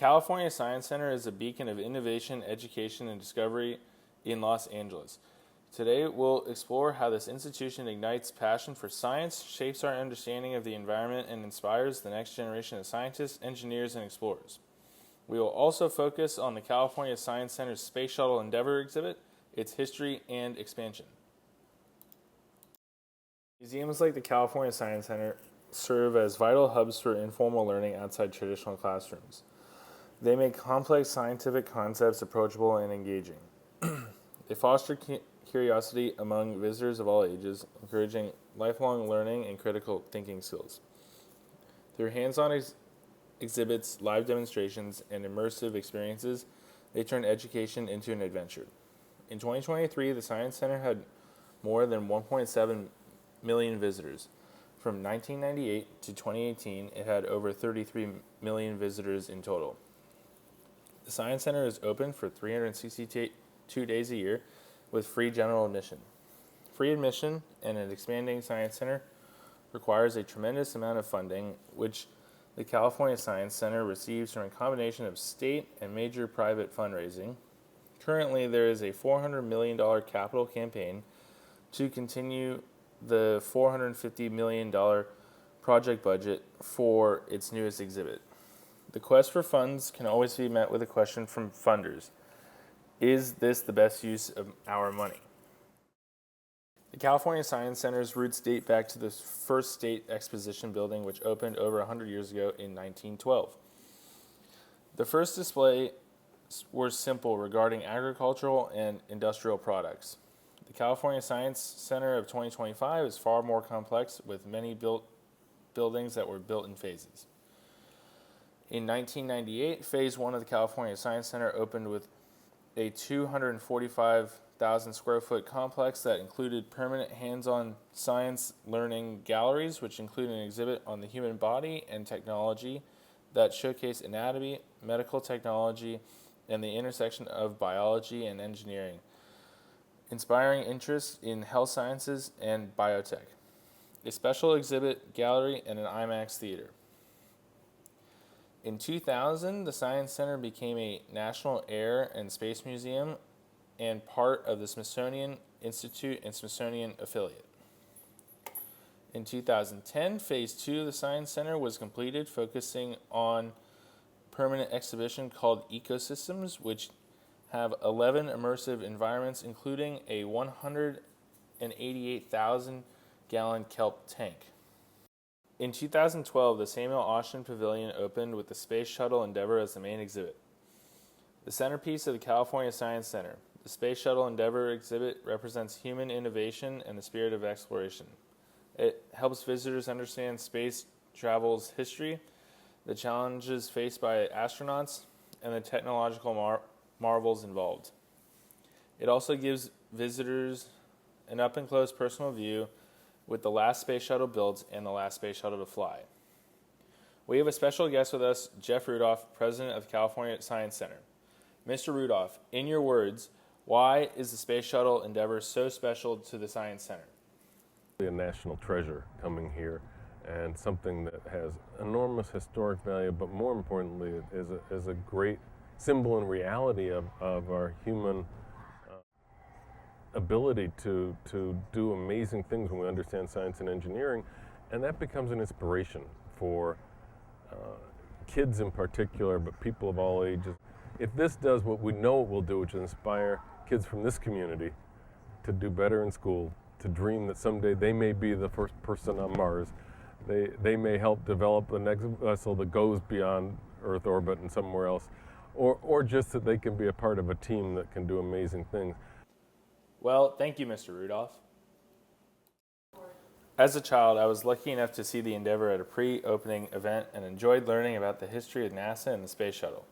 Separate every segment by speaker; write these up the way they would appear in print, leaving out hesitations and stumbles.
Speaker 1: California Science Center is a beacon of innovation, education, and discovery in Los Angeles. Today, we'll explore how this institution ignites passion for science, shapes our understanding of the environment, and inspires the next generation of scientists, engineers, and explorers. We will also focus on the California Science Center's Space Shuttle Endeavour exhibit, its history, and expansion. Museums like the California Science Center serve as vital hubs for informal learning outside traditional classrooms. They make complex scientific concepts approachable and engaging. They foster curiosity among visitors of all ages, encouraging lifelong learning and critical thinking skills. Through hands-on exhibits, live demonstrations, and immersive experiences, they turn education into an adventure. In 2023, the Science Center had more than 1.7 million visitors. From 1998 to 2018, it had over 33 million visitors in total. The Science Center is open for 362 days a year with free general admission. Free admission and an expanding Science Center requires a tremendous amount of funding, which the California Science Center receives from a combination of state and major private fundraising. Currently, there is a $400 million capital campaign to continue the $450 million project budget for its newest exhibit. The quest for funds can always be met with a question from funders. Is this the best use of our money? The California Science Center's roots date back to the first state exposition building, which opened over 100 years ago in 1912. The first displays were simple regarding agricultural and industrial products. The California Science Center of 2025 is far more complex, with many buildings that were built in phases. In 1998, Phase 1 of the California Science Center opened with a 245,000 square foot complex that included permanent hands-on science learning galleries, which include an exhibit on the human body and technology that showcase anatomy, medical technology, and the intersection of biology and engineering, inspiring interest in health sciences and biotech, a special exhibit gallery, and an IMAX theater. In 2000, the Science Center became a National Air and Space Museum and part of the Smithsonian Institute and Smithsonian affiliate. In 2010, Phase 2 of the Science Center was completed, focusing on permanent exhibition called Ecosystems, which have 11 immersive environments, including a 188,000-gallon kelp tank. In 2012, the Samuel Austin Pavilion opened with the Space Shuttle Endeavour as the main exhibit. The centerpiece of the California Science Center, the Space Shuttle Endeavour exhibit represents human innovation and the spirit of exploration. It helps visitors understand space travel's history, the challenges faced by astronauts, and the technological marvels involved. It also gives visitors an up-and-close personal view with the last space shuttle built and the last space shuttle to fly. We have a special guest with us, Jeff Rudolph, president of the California Science Center. Mr. Rudolph, in your words, why is the Space Shuttle Endeavour so special to the Science Center?
Speaker 2: A national treasure coming here, and something that has enormous historic value, but more importantly, is a great symbol and reality of our human ability to do amazing things when we understand science and engineering, and that becomes an inspiration for kids in particular, but people of all ages. If this does what we know it will do, which is inspire kids from this community to do better in school, to dream that someday they may be the first person on Mars, they may help develop the next vessel that goes beyond Earth orbit and somewhere else, or just that they can be a part of a team that can do amazing things.
Speaker 1: Well, thank you, Mr. Rudolph. As a child, I was lucky enough to see the Endeavour at a pre-opening event and enjoyed learning about the history of NASA and the Space Shuttle.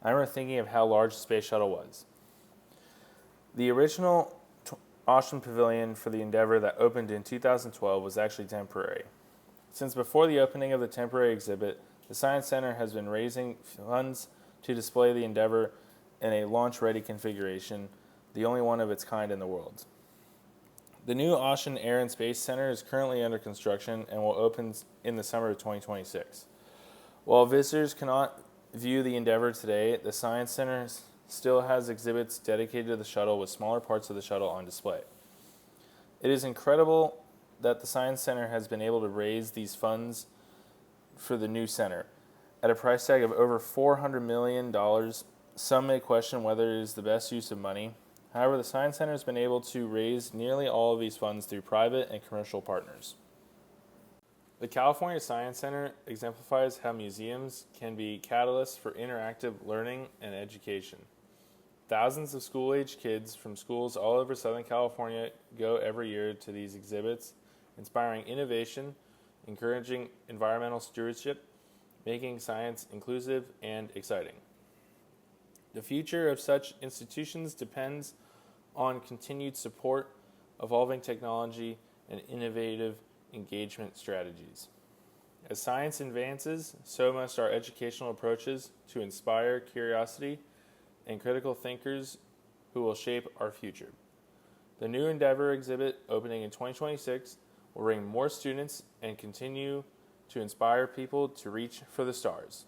Speaker 1: I remember thinking of how large the Space Shuttle was. The original Austin Pavilion for the Endeavour that opened in 2012 was actually temporary. Since before the opening of the temporary exhibit, the Science Center has been raising funds to display the Endeavour in a launch-ready configuration, the only one of its kind in the world. The new Austin Air and Space Center is currently under construction and will open in the summer of 2026. While visitors cannot view the Endeavour today, the Science Center still has exhibits dedicated to the shuttle with smaller parts of the shuttle on display. It is incredible that the Science Center has been able to raise these funds for the new center. At a price tag of over $400 million, some may question whether it is the best use of money. However, the Science Center has been able to raise nearly all of these funds through private and commercial partners. The California Science Center exemplifies how museums can be catalysts for interactive learning and education. Thousands of school-age kids from schools all over Southern California go every year to these exhibits, inspiring innovation, encouraging environmental stewardship, making science inclusive and exciting. The future of such institutions depends on continued support, evolving technology, and innovative engagement strategies. As science advances, so must our educational approaches to inspire curiosity and critical thinkers who will shape our future. The new Endeavour exhibit, opening in 2026, will bring more students and continue to inspire people to reach for the stars.